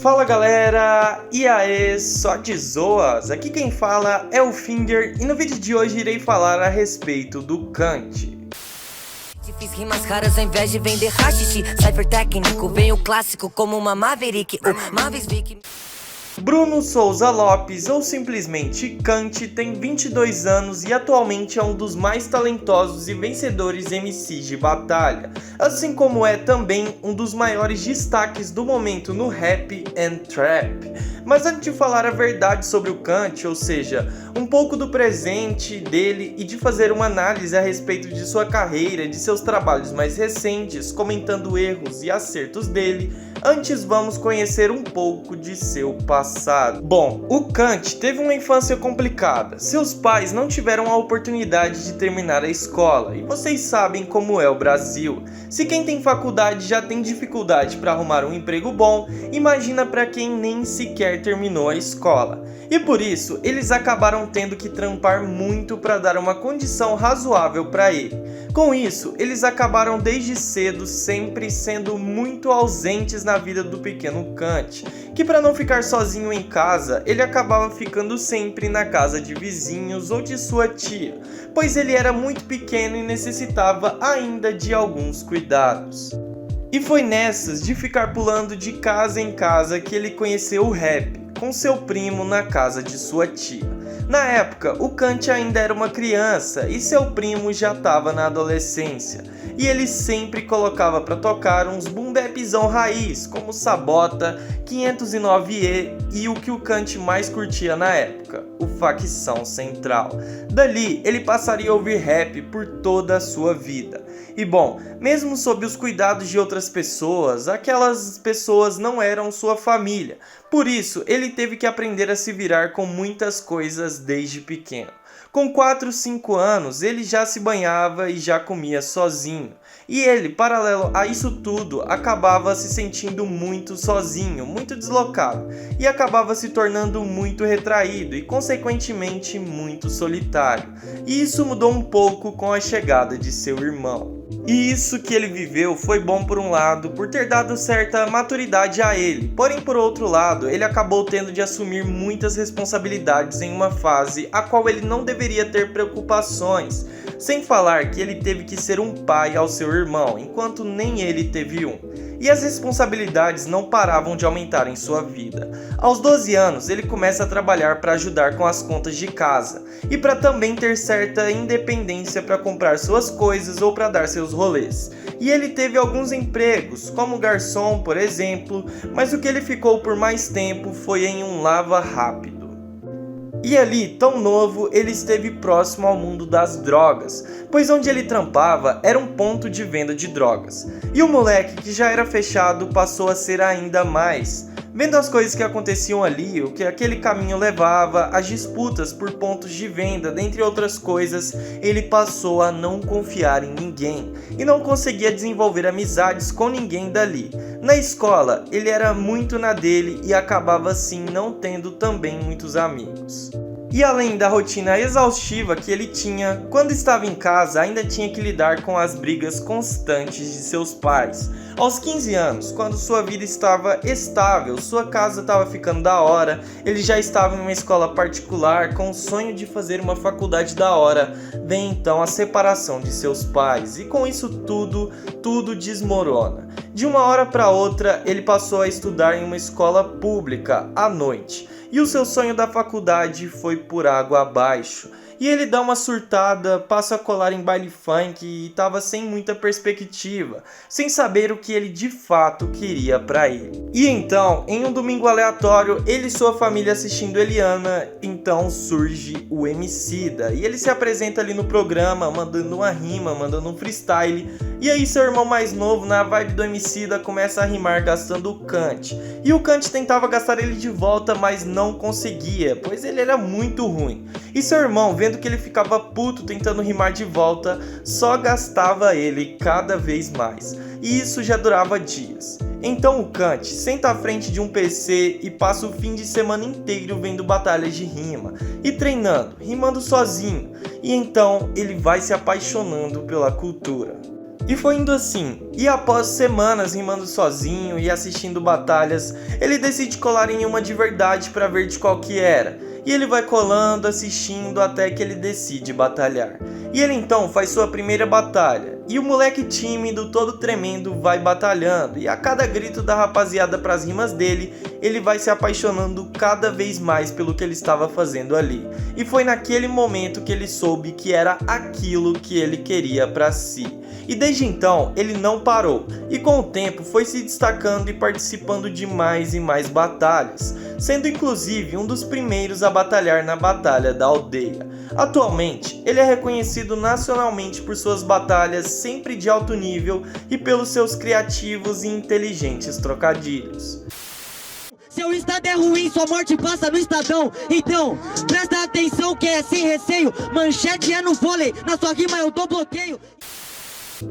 Fala galera, e aí, só de zoas? Aqui quem fala é o Finger e no vídeo de hoje irei falar a respeito do Kant. Fiz rimas raras ao invés de vender hashish. Cypher técnico, vem o clássico como uma Maverick. O Mavis Vick. Bruno Souza Lopes, ou simplesmente Kant, tem 22 anos e atualmente é um dos mais talentosos e vencedores MCs de batalha, assim como é também um dos maiores destaques do momento no rap and trap. Mas antes de falar a verdade sobre o Kant, ou seja, um pouco do presente dele e de fazer uma análise a respeito de sua carreira, de seus trabalhos mais recentes, comentando erros e acertos dele, antes vamos conhecer um pouco de seu passado. Bom, o Kant teve uma infância complicada. Seus pais não tiveram a oportunidade de terminar a escola, e vocês sabem como é o Brasil. Se quem tem faculdade já tem dificuldade para arrumar um emprego bom, imagina para quem nem sequer terminou a escola. E por isso, eles acabaram tendo que trampar muito para dar uma condição razoável para ele. Com isso, eles acabaram desde cedo sempre sendo muito ausentes na vida do pequeno Kant, que para não ficar sozinho em casa, ele acabava ficando sempre na casa de vizinhos ou de sua tia, pois ele era muito pequeno e necessitava ainda de alguns cuidados. E foi nessas de ficar pulando de casa em casa que ele conheceu o rap, com seu primo na casa de sua tia. Na época, o Kant ainda era uma criança e seu primo já estava na adolescência, e ele sempre colocava para tocar uns boom bapzão raiz, como Sabota, 509E e o que o Kant mais curtia na época, o Facção Central. Dali, ele passaria a ouvir rap por toda a sua vida. E bom, mesmo sob os cuidados de outras pessoas, aquelas pessoas não eram sua família. Por isso, ele teve que aprender a se virar com muitas coisas desde pequeno. Com 4, 5 anos, ele já se banhava e já comia sozinho. E ele, paralelo a isso tudo, acabava se sentindo muito sozinho, muito deslocado, e acabava se tornando muito retraído e, consequentemente, muito solitário. E isso mudou um pouco com a chegada de seu irmão. E isso que ele viveu foi bom por um lado, por ter dado certa maturidade a ele, porém por outro lado, ele acabou tendo de assumir muitas responsabilidades em uma fase a qual ele não deveria ter preocupações, sem falar que ele teve que ser um pai ao seu irmão, enquanto nem ele teve um. E as responsabilidades não paravam de aumentar em sua vida. Aos 12 anos, ele começa a trabalhar para ajudar com as contas de casa e para também ter certa independência para comprar suas coisas ou para dar seus rolês. E ele teve alguns empregos, como garçom, por exemplo, mas o que ele ficou por mais tempo foi em um lava rápido. E ali, tão novo, ele esteve próximo ao mundo das drogas, pois onde ele trampava era um ponto de venda de drogas. E o moleque, que já era fechado, passou a ser ainda mais. Vendo as coisas que aconteciam ali, o que aquele caminho levava, as disputas por pontos de venda, dentre outras coisas, ele passou a não confiar em ninguém e não conseguia desenvolver amizades com ninguém dali. Na escola, ele era muito na dele e acabava assim não tendo também muitos amigos. E além da rotina exaustiva que ele tinha, quando estava em casa ainda tinha que lidar com as brigas constantes de seus pais. Aos 15 anos, quando sua vida estava estável, sua casa estava ficando da hora, ele já estava em uma escola particular com o sonho de fazer uma faculdade da hora, vem então a separação de seus pais e com isso tudo desmorona. De uma hora para outra, ele passou a estudar em uma escola pública à noite. E o seu sonho da faculdade foi por água abaixo. E ele dá uma surtada, passa a colar em baile funk e estava sem muita perspectiva, sem saber o que ele de fato queria para ele. E então, em um domingo aleatório, ele e sua família assistindo Eliana, então surge o Emicida. E ele se apresenta ali no programa, mandando uma rima, mandando um freestyle. E aí seu irmão mais novo, na vibe do Emicida, começa a rimar gastando o Kant. E o Kant tentava gastar ele de volta, mas não conseguia, pois ele era muito ruim. E seu irmão, vendo que ele ficava puto tentando rimar de volta, só gastava ele cada vez mais. E isso já durava dias. Então o Kant senta à frente de um PC e passa o fim de semana inteiro vendo batalhas de rima e treinando, rimando sozinho. E então ele vai se apaixonando pela cultura. E foi indo assim, e após semanas rimando sozinho e assistindo batalhas, ele decide colar em uma de verdade para ver de qual que era. E ele vai colando, assistindo até que ele decide batalhar. E ele então faz sua primeira batalha. E o moleque tímido, todo tremendo, vai batalhando. E a cada grito da rapaziada pras rimas dele, ele vai se apaixonando cada vez mais pelo que ele estava fazendo ali. E foi naquele momento que ele soube que era aquilo que ele queria pra si. E desde então, ele não parou, e com o tempo foi se destacando e participando de mais e mais batalhas, sendo inclusive um dos primeiros a batalhar na Batalha da Aldeia. Atualmente, ele é reconhecido nacionalmente por suas batalhas sempre de alto nível e pelos seus criativos e inteligentes trocadilhos. Seu estado é ruim, sua morte passa no estadão. Então, presta atenção que é sem receio. Manchete é no vôlei, na sua rima eu dou bloqueio.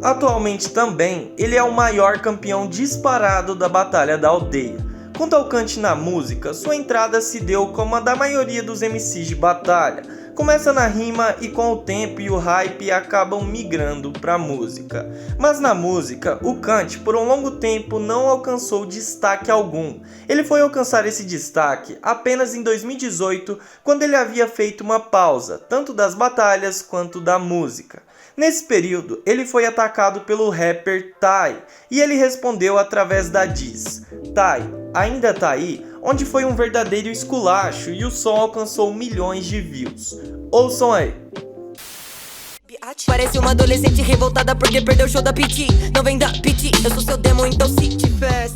Atualmente também, ele é o maior campeão disparado da Batalha da Aldeia. Quanto ao Kant na música, sua entrada se deu como a da maioria dos MCs de batalha. Começa na rima e com o tempo e o hype acabam migrando para a música. Mas na música, o Kant por um longo tempo não alcançou destaque algum. Ele foi alcançar esse destaque apenas em 2018, quando ele havia feito uma pausa, tanto das batalhas quanto da música. Nesse período, ele foi atacado pelo rapper Tai, e ele respondeu através da diss Tai, ainda tá aí? Onde foi um verdadeiro esculacho e o som alcançou milhões de views. Ouçam aí. Parece uma adolescente revoltada porque perdeu o show da Piti. Não vem da Piti, eu sou seu demo, então se tiver.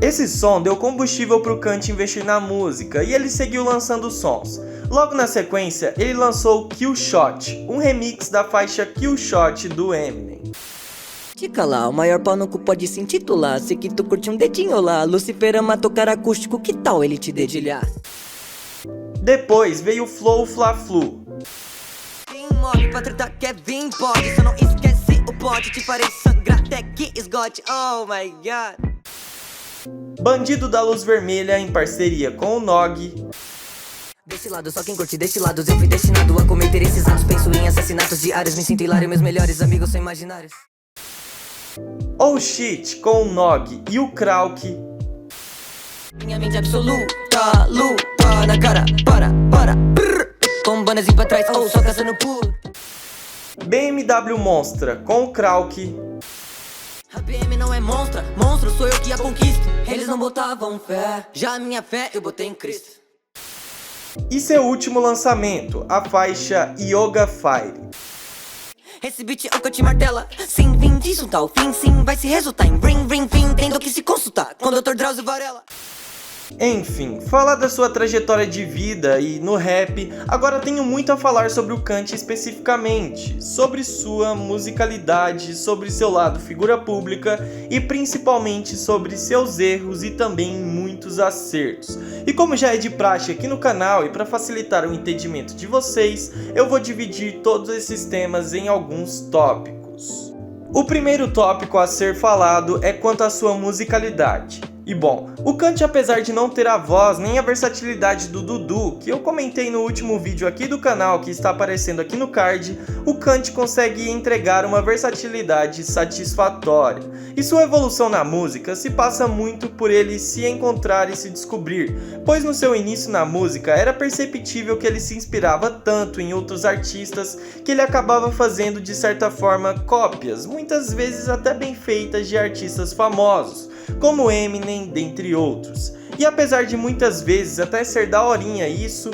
Esse som deu combustível para o Kant investir na música e ele seguiu lançando sons. Logo na sequência, ele lançou Kill Shot, um remix da faixa Kill Shot do Eminem. Dica lá, o maior pau no cu pode se intitular. Sei que tu curte um dedinho lá. Lucifer ama tocar acústico, que tal ele te dedilhar? Depois veio o Flow Fla Flu. Quem morre pra tratar quer vir, pode. Só não esquece o pote, te farei sangrar até que esgote. Oh my god. Bandido da Luz Vermelha em parceria com o Nog. Desse lado, só quem curte deste lado. Eu fui destinado a cometer esses atos. Penso em assassinatos diários. Me sinto hilário, meus melhores amigos são imaginários. Oh Shit com o Nog e o Krauk. Minha mente absoluta, luta na cara, para, brrr. Com banazinho pra trás, ou só caçando por BMW Monstra com o Krauk. A BM não é monstra, monstro sou eu que a conquisto. Eles não botavam fé, já a minha fé eu botei em Cristo. E seu último lançamento, a faixa Yoga Fire. Esse beat é o que eu te martela. Sim, vim disso tá o fim, sim. Vai se resultar em ring, fim. Tendo que se consultar com o Dr. Drauzio Varela. Enfim, falar da sua trajetória de vida e no rap, agora tenho muito a falar sobre o Kant especificamente, sobre sua musicalidade, sobre seu lado figura pública e principalmente sobre seus erros e também muitos acertos. E como já é de praxe aqui no canal e para facilitar o entendimento de vocês, eu vou dividir todos esses temas em alguns tópicos. O primeiro tópico a ser falado é quanto à sua musicalidade. E bom, o Kant, apesar de não ter a voz nem a versatilidade do Dudu, que eu comentei no último vídeo aqui do canal que está aparecendo aqui no card, o Kant consegue entregar uma versatilidade satisfatória. E sua evolução na música se passa muito por ele se encontrar e se descobrir, pois no seu início na música era perceptível que ele se inspirava tanto em outros artistas que ele acabava fazendo de certa forma cópias, muitas vezes até bem feitas de artistas famosos, como Eminem, dentre outros. E apesar de muitas vezes até ser daorinha isso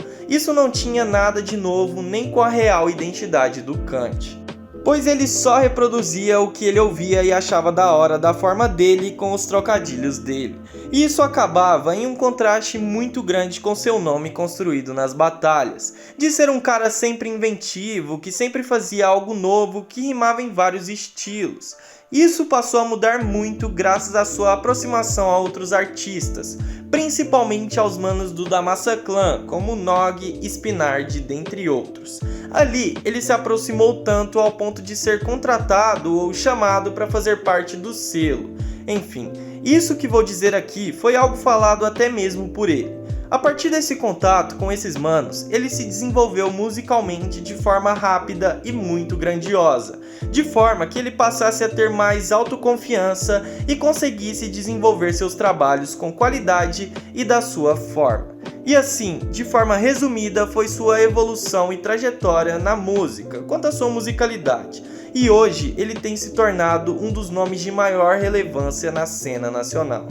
não tinha nada de novo nem com a real identidade do Kant, pois ele só reproduzia o que ele ouvia e achava da hora da forma dele com os trocadilhos dele. E isso acabava em um contraste muito grande com seu nome construído nas batalhas, de ser um cara sempre inventivo, que sempre fazia algo novo, que rimava em vários estilos. Isso passou a mudar muito graças à sua aproximação a outros artistas, principalmente aos manos do Da Massa Clan, como Nog, Spinard, dentre outros. Ali, ele se aproximou tanto ao ponto de ser contratado ou chamado para fazer parte do selo. Enfim, isso que vou dizer aqui foi algo falado até mesmo por ele. A partir desse contato com esses manos, ele se desenvolveu musicalmente de forma rápida e muito grandiosa, de forma que ele passasse a ter mais autoconfiança e conseguisse desenvolver seus trabalhos com qualidade e da sua forma. E assim, de forma resumida, foi sua evolução e trajetória na música, quanto à sua musicalidade. E hoje ele tem se tornado um dos nomes de maior relevância na cena nacional.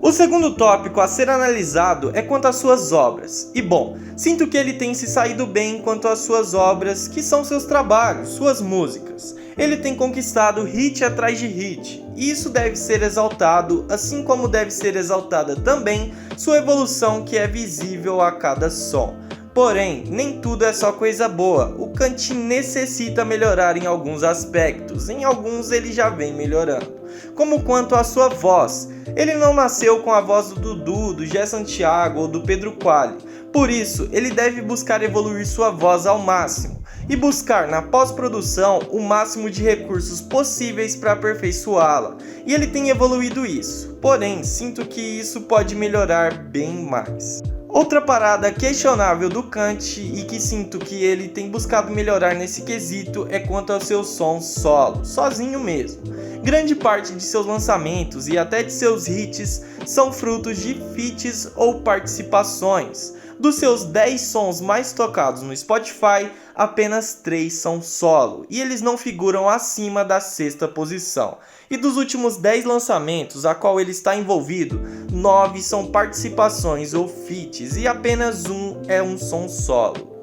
O segundo tópico a ser analisado é quanto às suas obras. E bom, sinto que ele tem se saído bem quanto às suas obras, que são seus trabalhos, suas músicas. Ele tem conquistado hit atrás de hit, e isso deve ser exaltado, assim como deve ser exaltada também sua evolução que é visível a cada som. Porém, nem tudo é só coisa boa, o Kant necessita melhorar em alguns aspectos, em alguns ele já vem melhorando. Como quanto à sua voz, ele não nasceu com a voz do Dudu, do Gé Santiago ou do Pedro Quali, por isso ele deve buscar evoluir sua voz ao máximo e buscar na pós-produção o máximo de recursos possíveis para aperfeiçoá-la, e ele tem evoluído isso, porém sinto que isso pode melhorar bem mais. Outra parada questionável do Kant e que sinto que ele tem buscado melhorar nesse quesito é quanto ao seu som solo, sozinho mesmo. Grande parte de seus lançamentos e até de seus hits são frutos de feats ou participações. Dos seus 10 sons mais tocados no Spotify, apenas 3 são solo, e eles não figuram acima da 6ª posição. E dos últimos 10 lançamentos a qual ele está envolvido, 9 são participações ou feats, e apenas um é um som solo.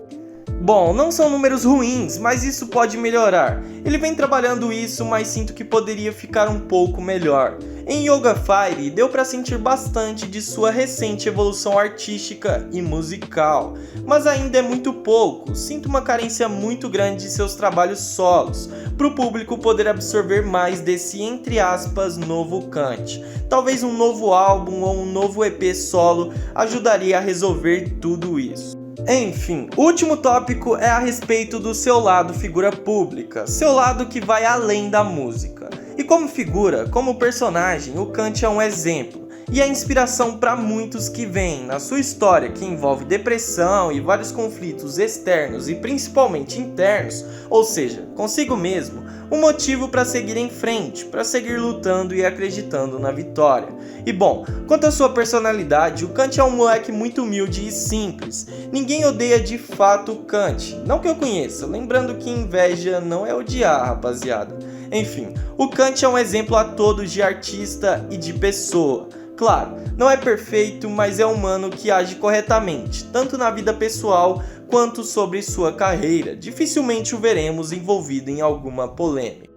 Bom, não são números ruins, mas isso pode melhorar. Ele vem trabalhando isso, mas sinto que poderia ficar um pouco melhor. Em Yoga Fire, deu para sentir bastante de sua recente evolução artística e musical, mas ainda é muito pouco. Sinto uma carência muito grande de seus trabalhos solos, para o público poder absorver mais desse, entre aspas, novo Kant. Talvez um novo álbum ou um novo EP solo ajudaria a resolver tudo isso. Enfim, o último tópico é a respeito do seu lado figura pública, seu lado que vai além da música. E como figura, como personagem, o Kant é um exemplo e é inspiração para muitos que veem na sua história, que envolve depressão e vários conflitos externos e principalmente internos, ou seja, consigo mesmo, um motivo para seguir em frente, para seguir lutando e acreditando na vitória. E bom, quanto à sua personalidade, o Kant é um moleque muito humilde e simples. Ninguém odeia de fato o Kant, não que eu conheça, lembrando que inveja não é odiar, rapaziada. Enfim, o Kant é um exemplo a todos de artista e de pessoa. Claro, não é perfeito, mas é humano que age corretamente, tanto na vida pessoal quanto sobre sua carreira. Dificilmente o veremos envolvido em alguma polêmica.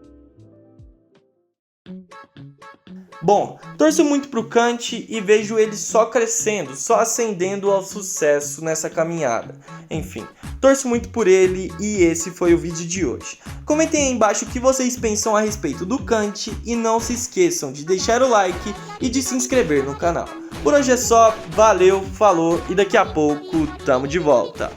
Bom, torço muito pro Kant e vejo ele só crescendo, só ascendendo ao sucesso nessa caminhada. Enfim, torço muito por ele e esse foi o vídeo de hoje. Comentem aí embaixo o que vocês pensam a respeito do Kant e não se esqueçam de deixar o like e de se inscrever no canal. Por hoje é só, valeu, falou e daqui a pouco tamo de volta.